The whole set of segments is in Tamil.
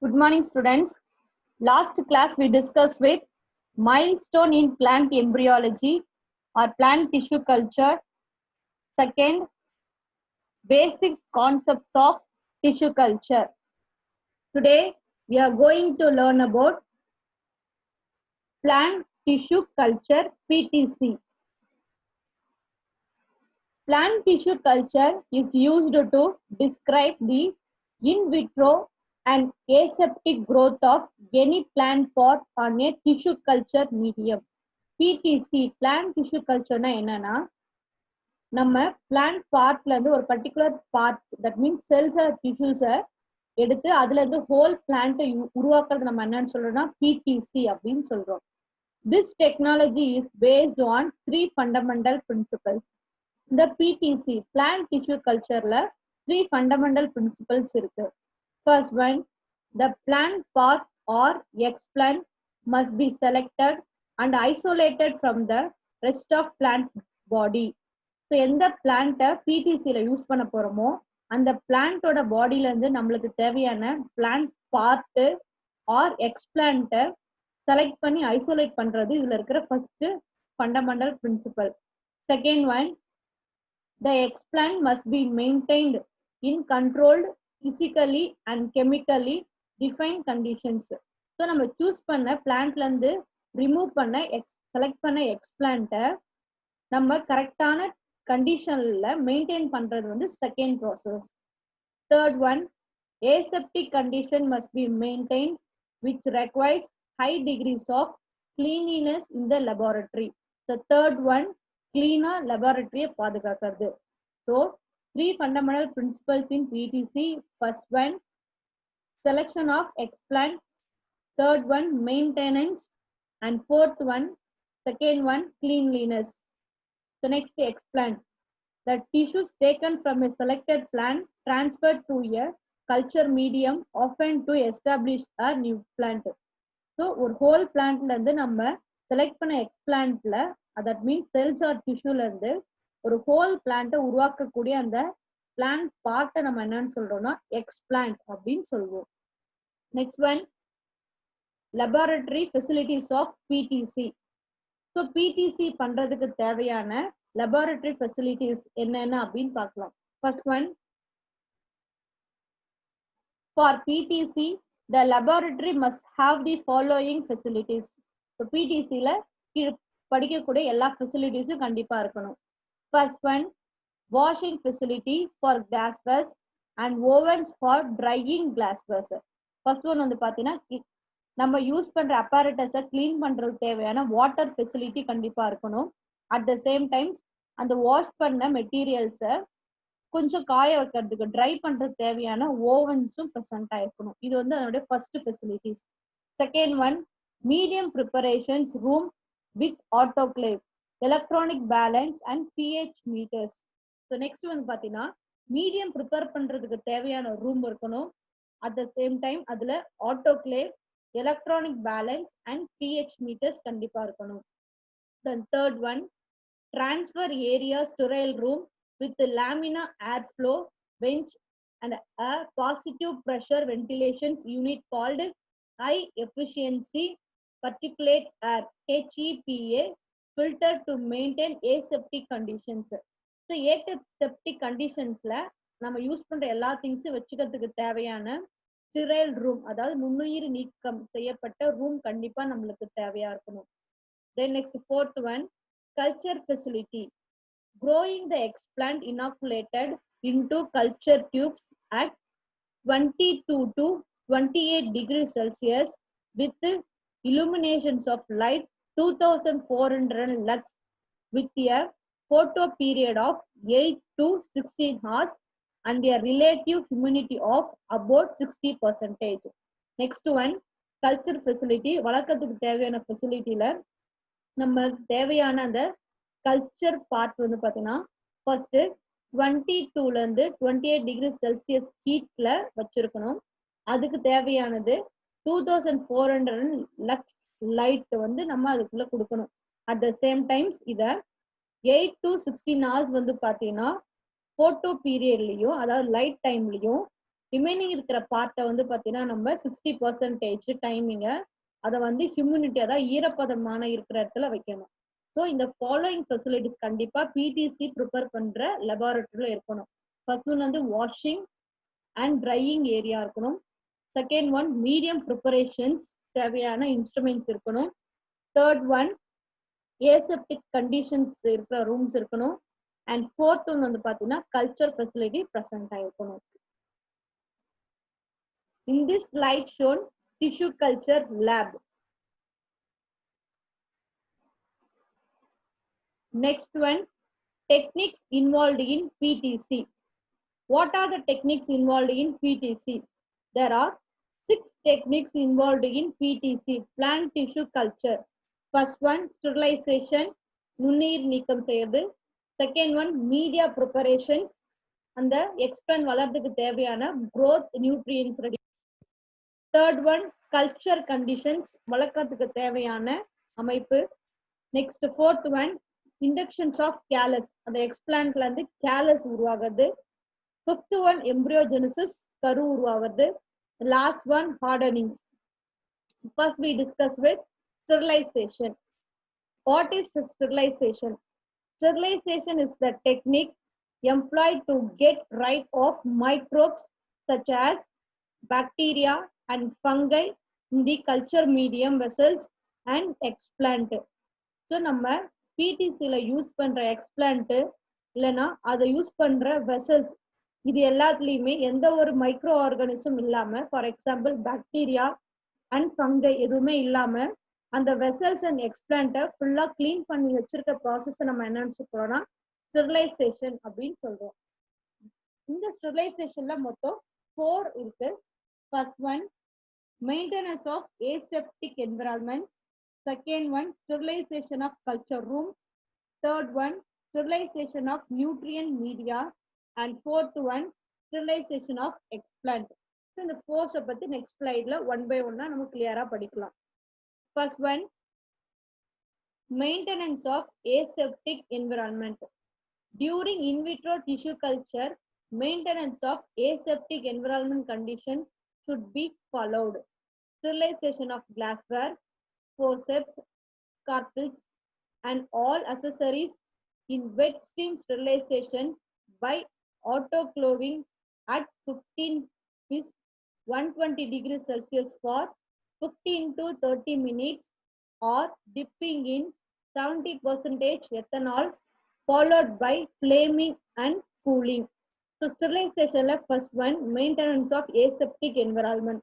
Good morning, students. Last class we discussed with milestone in plant embryology or plant tissue culture. Second, basic concepts of tissue culture. Today we are going to learn about plant tissue culture (PTC). Plant tissue culture is used to describe the in vitro and aseptic growth of any plant pot on a tissue culture medium. PTC plant tissue culture na என்னன்னா நம்ம plant partல இருந்து ஒரு particular part that means cells or tissues எடுத்து அதுல இருந்து whole plant உருவாக்குறது நம்ம என்னன்னு சொல்றோம்னா PTC அப்படின்னு சொல்றோம். This technology is based on three fundamental principles. இந்த PTC plant tissue cultureல three fundamental principles இருக்கு. First one, the plant part or explant must be selected and isolated from the rest of plant body. So எந்த plant PTCல யூஸ் பண்ண போறோமோ அந்த பிளான்ட்டோட பாடியில இருந்து நம்மளுக்கு தேவையான plant part or explant select பண்ணி ஐசோலேட் பண்றது இதுல இருக்கிற first fundamental principle. Second one, the explant must be maintained in controlled physically and chemically defined conditions. So நம்ம சூஸ் பண்ண பிளான்ட்ல இருந்து ரிமூவ் பண்ண செலக்ட் பண்ண எக்ஸ்பிளான்ட்டை நம்ம கரெக்டான கண்டிஷன்ல மெயின்டைன் பண்றது வந்து second process. Third one, aseptic condition must be maintained which requires high degrees of cleanliness in the laboratory. The third one, cleaner laboratory பாதுகாக்கிறது. So three fundamental principles in PTC. First one, selection of explant. Third one, maintenance. And fourth one, second one, cleanliness. So next, the explant. The tissues taken from a selected plant transferred to a culture medium often to establish a new plant. So ஒரு whole plantல இருந்து நம்ம செலக்ட் பண்ண எக்ஸ்பிளான்ட்ல that means cells or tissueல இருந்து ஒரு whole plant உருவாக்கக்கூடிய அந்த plant பார்ட்டை நம்ம என்னன்னு சொல்றோம்னா எக்ஸ்பிளான்ட் அப்படின்னு சொல்லுவோம். Next one, laboratory facilities of PTC. So PTC பண்றதுக்கு தேவையான laboratory facilities என்னென்ன அப்படின்னு பார்க்கலாம். First one, for PTC the laboratory must have the following facilities. So PTCல படிக்கக்கூடிய எல்லா ஃபெசிலிட்டிஸும் கண்டிப்பா இருக்கணும். First one, washing facility for glasswares and ovens for drying glasswares. First one வந்து பாத்தீங்கன்னா நம்ம யூஸ் பண்ற அப்பேரட்டஸை கிளீன் பண்றதுக்கு தேவையான வாட்டர் ஃபெசிலிட்டி கண்டிப்பா இருக்கணும். அட் த சேம் டைம்ஸ் அந்த வாஷ் பண்ண மெட்டீரியல்ஸை கொஞ்சம் காய வைக்கிறதுக்கு ட்ரை பண்றதுக்கு தேவையான ஓவன்ஸும் ப்ரெசென்ட் ஆயிருக்கணும். இது வந்து அதனுடைய first facilities. Second one, medium preparations room with autoclave, electronic balance and pH meters. So next வந்து பார்த்தீங்கன்னா மீடியம் ப்ரிப்பேர் பண்றதுக்கு தேவையான ரூம் இருக்கணும். அட் த சேம் டைம் அதுல autoclave, electronic balance and pH meters கண்டிப்பா இருக்கணும். Then third one, transfer area sterile room with the laminar airflow bench and a positive pressure ventilation unit called high efficiency particulate air HEPA filter to maintain aseptic conditions. So aseptic conditionsல நம்ம யூஸ் பண்ற எல்லா திங்ஸும் வச்சுக்கிறதுக்கு தேவையான ஸ்டிரைல் ரூம், அதாவது நுண்ணுயிர் நீக்கம் செய்யப்பட்ட ரூம் கண்டிப்பா நம்மளுக்கு தேவையா இருக்கணும். Then next fourth one, culture facility. Growing the explant inoculated into culture tubes at 22 to 28 degrees Celsius with illuminations of light 2400 lux with a photo period of 8 to 16 hours and a relative humidity of about 60%. Next one, culture facility. வளர்க்கறதுக்கு தேவையான ஃபெசிலிட்டியில நம்ம தேவையான அந்த கல்ச்சர் பார்ட் வந்து பார்த்தீங்கன்னா ஃபர்ஸ்ட் 22ல இருந்து 28 டிகிரி செல்சியஸ் ஹீட்ல வச்சிருக்கணும். அதுக்கு தேவையானது 2400 லக்ஸ் லைட் வந்து நம்ம அதுக்குள்ள கொடுக்கணும். அட் த சேம் டைம்ஸ் இதை 8 to 16 hours வந்து பார்த்தீங்கன்னா போட்டோ பீரியட்லயும் அதாவது லைட் டைம்லயும் ரிமைனிங் இருக்கிற பார்ட்டை வந்து பார்த்தீங்கன்னா நம்ம 60% டைமிங்கை அதை வந்து ஹியூமினிட்டி, அதாவது ஈரப்பதமான இருக்கிற இடத்துல வைக்கணும். ஸோ இந்த ஃபாலோயிங் ஃபெசிலிட்டிஸ் கண்டிப்பா பிடிசி ப்ரிப்பேர் பண்ற லெபார்டரியில இருக்கணும். ஃபர்ஸ்ட் ஒன் வந்து வாஷிங் அண்ட் ட்ரையிங் ஏரியா இருக்கணும். செகண்ட் ஒன் மீடியம் ப்ரிப்பரேஷன்ஸ் தேவையான இன்ஸ்ட்ருமெண்ட்ஸ் இருக்கணும். தேர்ட் ஒன் ஏசெப்டிக் கண்டிஷன்ஸ் இருக்கிற ரூம்ஸ் இருக்கணும். அண்ட் ஃபோர்த் ஒன் வந்து பார்த்தீங்கன்னா கல்ச்சர் ஃபெசிலிட்டி ப்ரெசென்ட் ஆயிருக்கணும். In this slide shown tissue culture lab. Next one, techniques involved in PTC. What are the techniques involved in PTC? There are 6 techniques involved in PTC, plant tissue culture. First one, sterilization, நுண்ணுயிர் நீக்கம் செய்யறது. Second one, media preparations, அந்த எக்ஸ்பிரன் வளர்றதுக்கு தேவையான growth nutrients ready. Third one, culture conditions, வளர்க்கறதுக்கு தேவையான அமைப்பு. Next, fourth one, inductions of callus, அந்த எக்ஸ்பிளான்ட்ல இருந்து callus உருவாகிறது. Fifth one, embryogenesis, கரு உருவாகிறது. Last one, hardening. First we discuss with sterilization. What is sterilization? Sterilization is the technique employed to get rid of microbes such as bacteria and fungi in the culture medium vessels and explant. So நம்ம PTCல யூஸ் பண்ற எக்ஸ்பிளான்ட் இல்லைன்னா அதை யூஸ் பண்ற வெசல்ஸ், இது எல்லாத்துலயுமே எந்த ஒரு மைக்ரோ ஆர்கானிசம் இல்லாம, for example bacteria and fungi எதுவுமே இல்லாம அந்த வெசல்ஸ் அண்ட் எக்ஸ்பிளான்ட்டை ஃபுல்லா கிளீன் பண்ணி வச்சிருக்க ப்ராசஸ் நம்ம என்னன்னு சொல்றோம்னா ஸ்டெரிலைசேஷன் அப்படின்னு சொல்றோம். இந்த ஸ்டெரிலைசேஷன்ல மொத்தம் 4 இருக்கு. First one, maintenance of aseptic environment. Second one, sterilization of culture room. Third one, sterilization of nutrient media. And fourth one, sterilization of explant. So இந்த 4 பத்தி next slideல one by one நம்ம clear-ஆ படிக்கலாம். First one, maintenance of aseptic environment. During in vitro tissue culture, maintenance of aseptic environment conditions should be followed. Sterilization of glassware, forceps, scalpels, and all accessories in wet steam sterilization by autoclaving at 15 120 degrees Celsius for 15 to 30 minutes or dipping in 70% ethanol followed by flaming and cooling. So sterilization first one, maintenance of aseptic environment.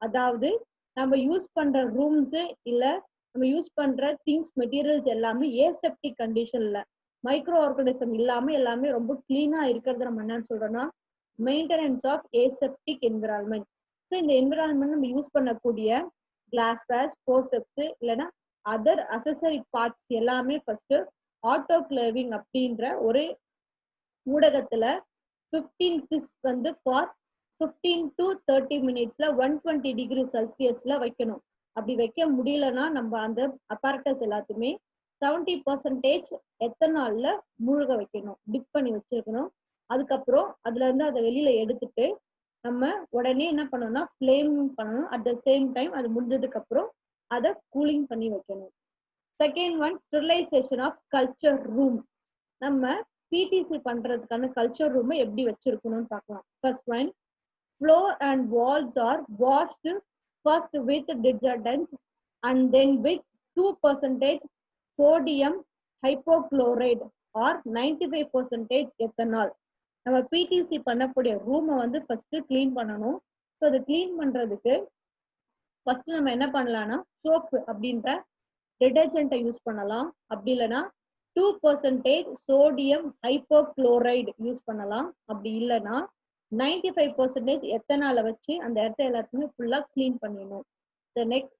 அதாவது நம்ம யூஸ் பண்ற ரூம்ஸ் இல்ல நம்ம யூஸ் பண்ற திங்ஸ் மெட்டீரியல்ஸ் எல்லாமே ஏசெப்டிக் கண்டிஷன்ல மைக்ரோ ஆர்கானிசம் இல்லாம எல்லாமே ரொம்ப கிளீனா இருக்கிறது நம்ம என்னன்னு சொல்றோம்னா maintenance of aseptic environment. So இந்த என்விரான்மெண்ட் நம்ம யூஸ் பண்ணக்கூடிய கிளாஸ்வேர், ஃபோர்செப்ஸ் இல்லைன்னா அதர் அசசரி பார்ட்ஸ் எல்லாமே ஃபர்ஸ்ட் ஆட்டோக்ளேவிங் அப்படின்ற ஒரு ஊடகத்துல 15 வந்து ஃபார் 15 to 30 minutesல 120 டிகிரி செல்சியஸ்ல வைக்கணும். அப்படி வைக்க முடியலன்னா நம்ம அந்த அப்பாரட்டஸ் எல்லாத்தையுமே 70% எத்தனால்ல மூழ்க வைக்கணும், டிப் பண்ணி வச்சிருக்கணும். அதுக்கப்புறம் அதுல இருந்து அதை வெளியில எடுத்துட்டு நம்ம உடனே என்ன பண்ணணும்னா ஃப்ளேம் பண்ணணும். அட் த சேம் டைம் அது முடிஞ்சதுக்கு அப்புறம் அதை கூலிங் பண்ணி வைக்கணும். Second one, sterilization of culture room. நம்ம பிடிசி பண்றதுக்கான கல்ச்சர் ரூமை எப்படி வச்சிருக்கணும்னு பார்க்கலாம். First one, floor and walls are washed first with detergent and then with 2% sodium hypochlorite or 95% ethanol. நம்ம பிடிசி பண்ணக்கூடிய ரூமை வந்து ஃபர்ஸ்ட் கிளீன் பண்ணணும். ஸோ அதை கிளீன் பண்றதுக்கு ஃபர்ஸ்ட் நம்ம என்ன பண்ணலாம்னா சோப்பு அப்படின்ற டிடர்ஜென்ட்டை யூஸ் பண்ணலாம். அப்படி இல்லைன்னா 2% சோடியம் ஹைப்போக்ளோரைடு யூஸ் பண்ணலாம். அப்படி இல்லைன்னா 95% எத்தனால வச்சு அந்த இடத்த எல்லாத்தையுமே ஃபுல்லா கிளீன் பண்ணிடணும். The next,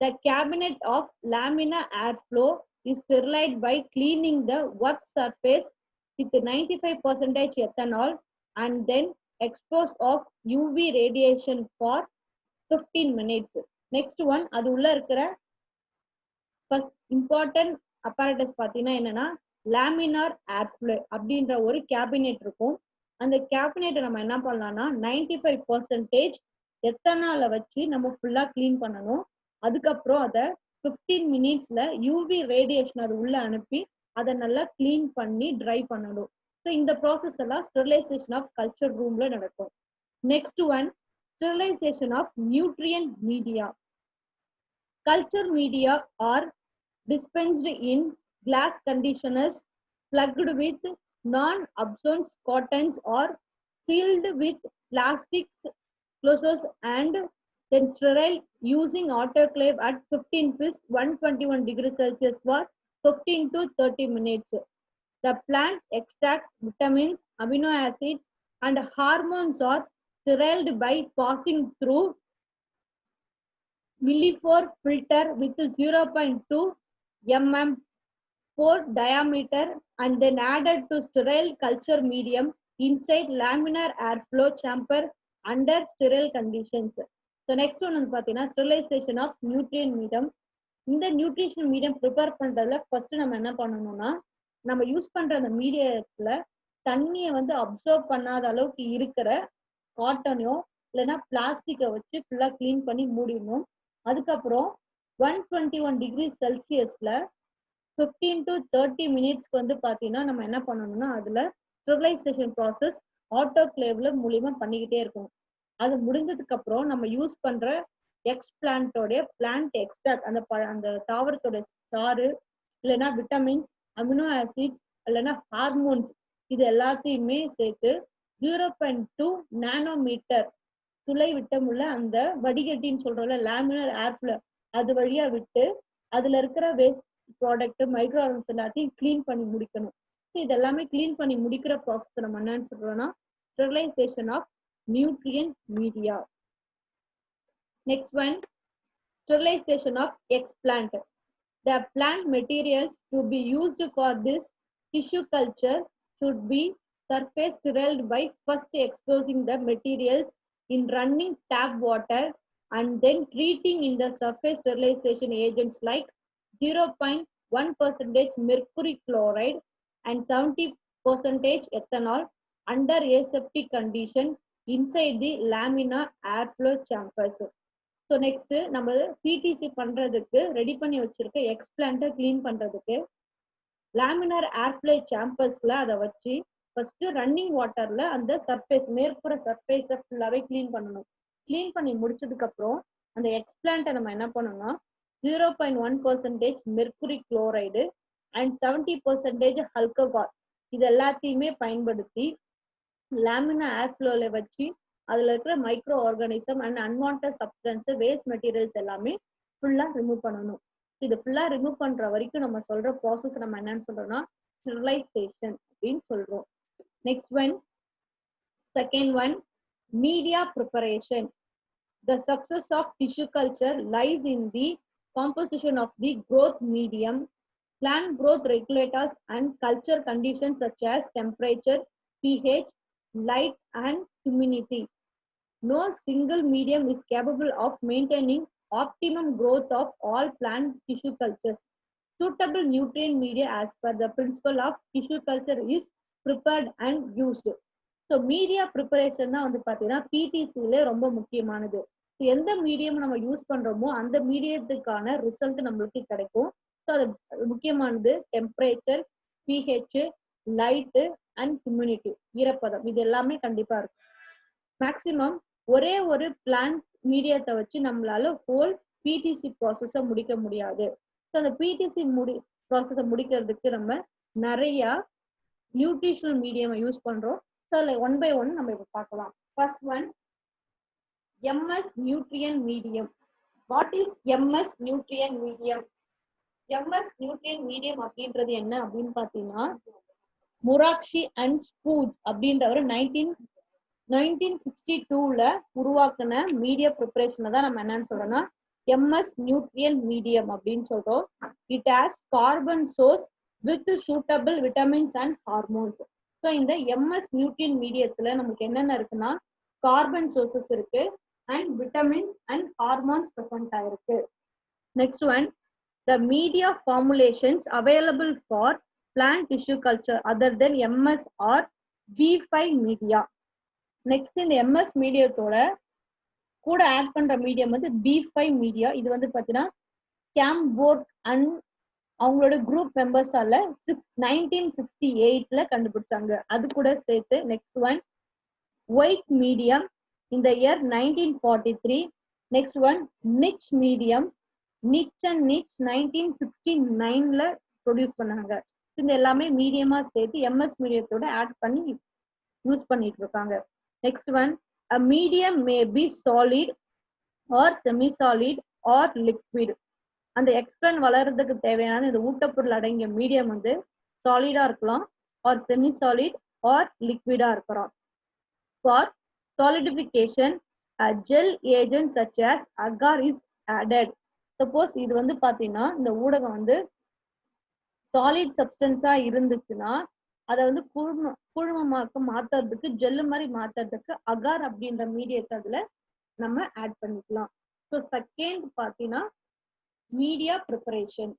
the cabinet of laminar airflow is sterilized by cleaning the work surface with 95% ethanol and then exposed of UV radiation for 15 minutes. Next one, அது உள்ள இருக்கிற first important apparatus பார்த்தீங்கன்னா என்னன்னா லேமினார் ஏர்ஃப்ளோ அப்படின்ற ஒரு கேபினெட் இருக்கும். அந்த கேபினெட்டை நம்ம என்ன பண்ணலாம்னா 95% எத்தனால வச்சு நம்ம ஃபுல்லா கிளீன் பண்ணணும். அதுக்கப்புறம் அதை 15 மினிட்ஸ்ல யூவி ரேடியேஷன் அது உள்ள அனுப்பி அதை நல்லா கிளீன் பண்ணி ட்ரை பண்ணணும். ஸோ இந்த ப்ராசஸ் எல்லாம் ஸ்டெரிலைசேஷன் ஆஃப் கல்ச்சர் ரூம்ல நடக்கும். Next one, sterilization of nutrient media. Culture media are dispensed in glass containers plugged with non-absorbent cottons or sealed with plastic closures and then sterile using autoclave at 121 degrees Celsius for 15 to 30 minutes. The plant extracts vitamins, amino acids, and hormones are steriled by passing through millipore filter with 0.2 mm pore diameter and then added to sterile culture medium inside laminar airflow chamber under sterile conditions. So next one வந்து பார்த்தீங்கன்னா sterilization of nutrient medium. இந்த நியூட்ரிஷன் மீடியம் ப்ரிப்பேர் பண்றதுல ஃபர்ஸ்ட் நம்ம என்ன பண்ணணும்னா, நம்ம யூஸ் பண்ற அந்த மீடியத்துல தண்ணியை வந்து அப்சர்வ் பண்ணாத அளவுக்கு இருக்கிற காட்டனையோ இல்லைன்னா பிளாஸ்டிக்கை வச்சு ஃபுல்லா கிளீன் பண்ணி மூடிடணும். அதுக்கப்புறம் 121 டிகிரி செல்சியஸ்ல 15 to 30 மினிட்ஸ்க்கு வந்து பார்த்தீங்கன்னா நம்ம என்ன பண்ணணும்னா அதுல ஸ்டெரிலைசேஷன் ப்ராசஸ் ஆட்டோக்ளேவ்ல மூலியமா பண்ணிக்கிட்டே இருக்கணும். அது முடிஞ்சதுக்கு அப்புறம் நம்ம யூஸ் பண்ற எக்ஸ்பிளான்ட்டோடைய பிளான்ட் எக்ஸ்ட்ராக்ட் அந்த தாவரத்தோட சாறு இல்லைன்னா விட்டமின்ஸ், அமினோ ஆசிட்ஸ் இல்லைன்னா ஹார்மோன்ஸ் இது எல்லாத்தையுமே சேர்த்து 0.2 நானோமீட்டர் துளை விட்டமுள்ள அந்த வடிகட்டின்னு சொல்றோம்ல லேமினார் ஏர்ஃப்ளோ அது வழியா விட்டு அதுல இருக்கிற வேஸ்ட் ப்ராடக்ட் மைக்ரோ ஆர்கனிசம்ஸ் எல்லாத்தையும் கிளீன் பண்ணி முடிக்கணும். இது எல்லாமே கிளீன் பண்ணி முடிக்கிற ப்ராசஸ் நம்ம என்னன்னு சொல்றோம்னா sterilization of nutrient media. Next one, sterilization of explant. The plant materials to be used for this tissue culture should be surface steriled by first exposing the materials in running tap water and then treating in the surface sterilization agents like 0.1% mercury chloride and 70% ethanol under aseptic condition inside the laminar airflow chambers. So next நம்ம பிடிசி பண்றதுக்கு ரெடி பண்ணி வச்சிருக்க எக்ஸ்பிளான்ட்டை கிளீன் பண்றதுக்கு லேமினார் ஏர்ஃப்ளோ சாம்பர்ஸ்ல அதை வச்சு ஃபர்ஸ்ட் ரன்னிங் வாட்டர்ல அந்த சர்ஃபேஸ் மேற்புற சர்ஃபேஸை ஃபுல்லாவே கிளீன் பண்ணணும். கிளீன் பண்ணி முடிச்சதுக்கு அப்புறம் அந்த எக்ஸ்பிளான்ட்டை நம்ம என்ன பண்ணணும்னா 0.1% மெர்க்குரி குளோரைடு அண்ட் 70% ஆல்கஹால் இது எல்லாத்தையுமே பயன்படுத்தி லேமினார் ஏர்ஃப்ளோல வச்சு அதுல இருக்கிற micro organism and unwanted substance waste materials எல்லாமே ஃபுல்லா ரிமூவ் பண்ணணும். இது ஃபுல்லா ரிமூவ் பண்ற வரைக்கும் நம்ம சொல்ற ப்ராசஸ் நம்ம என்னன்னு சொல்றோம்னா ஸ்டெரிலைசேஷன் அப்படின்னு சொல்றோம். Next one, second one, media preparation. The success of tissue culture lies in the composition of the growth medium, plant growth regulators and culture conditions such as temperature, pH, light and humidity. No single medium is capable of maintaining optimum growth of all plant tissue cultures. Suitable nutrient media as per the principle of tissue culture is prepared and used. So media preparation தான் வந்து பார்த்தீங்கன்னா பிடிசியில ரொம்ப முக்கியமானது. எந்த மீடியம் நம்ம யூஸ் பண்றோமோ அந்த மீடியத்துக்கான ரிசல்ட் நம்மளுக்கு கிடைக்கும். ஸோ அது முக்கியமானது temperature, pH, light and humidity ஈரப்பதம் இது எல்லாமே கண்டிப்பா இருக்கும். மேக்சிமம் ஒரே ஒரு பிளான்ட் மீடியத்தை வச்சு நம்மளால ஹோல் பிடிசி ப்ராசஸை முடிக்க முடியாது. ஸோ அந்த பிடிசி ப்ராசஸை முடிக்கிறதுக்கு நம்ம நிறைய நியூட்ரிஷனல் மீடியம் யூஸ் பண்றோம். ஸோ ஒன் பை ஒன் நம்ம இப்போ பார்க்கலாம். First one, MS nutrient medium. What is MS nutrient medium? MS nutrient medium அப்படின்றது என்ன அப்படின்னு பார்த்தீங்கன்னா முராக்ஷி அண்ட் ஸ்பூஜ் அப்படின்றவர் 1962ல உருவாக்குன மீடியா ப்ரிப்பரேஷனை தான் நம்ம என்னன்னு சொல்றோம்னா MS nutrient medium அப்படின்னு சொல்றோம். It has carbon source with suitable vitamins and hormones. So இந்த MS nutrient மீடியத்துல நமக்கு என்னென்ன இருக்குன்னா கார்பன் சோர்சஸ் இருக்கு and vitamins and hormones present ஆயிருக்கு. Next one, the media formulations available for plant tissue culture other than MS are B5 media. Next இந்த MS மீடியத்தோட கூட ஆட் பண்ற மீடியம் வந்து B5 மீடியா. இது வந்து பாத்தீங்கன்னா கேம்போர்ட் அண்ட் அவங்களோட குரூப் மெம்பர்ஸால 1968ல கண்டுபிடிச்சாங்க. அது கூட சேர்த்து நெக்ஸ்ட் ஒன் ஒயிட் மீடியம் இந்த year 1943. Next one Nitsch medium, Nitsch and Nitsch 1969ல ப்ரொடியூஸ் பண்ணாங்க. இந்த எல்லாமே மீடியமா சேர்த்து MS மீடியத்தோட ஆட் பண்ணி யூஸ் பண்ணிட்டு இருக்காங்க. Next one a medium may be solid or semi solid or liquid. அந்த எக்ஸ்பிரன் வளர்றதுக்கு தேவையான இந்த ஊட்டப்பொருள் அடங்கிய மீடியம் வந்து சாலிடா இருக்கலாம் ஆர் செமி சாலிட் ஆர் லிக்விடா இருக்கலாம். For solidification a gel agent such as agar is added. Suppose இது வந்து பாத்தீங்கன்னா இந்த ஊடகம் வந்து சாலிட் சப்ஸ்டன்ஸா இருந்துச்சுன்னா அதை வந்து குழுமமாக்க மாத்துறதுக்கு ஜெல்லு மாதிரி மாத்துறதுக்கு அகார் அப்படின்ற மீடியத்தை அதுல நம்ம ஆட் பண்ணிக்கலாம். ஸோ செகண்ட் பாத்தீங்கன்னா மீடியா ப்ரிப்பரேஷன்.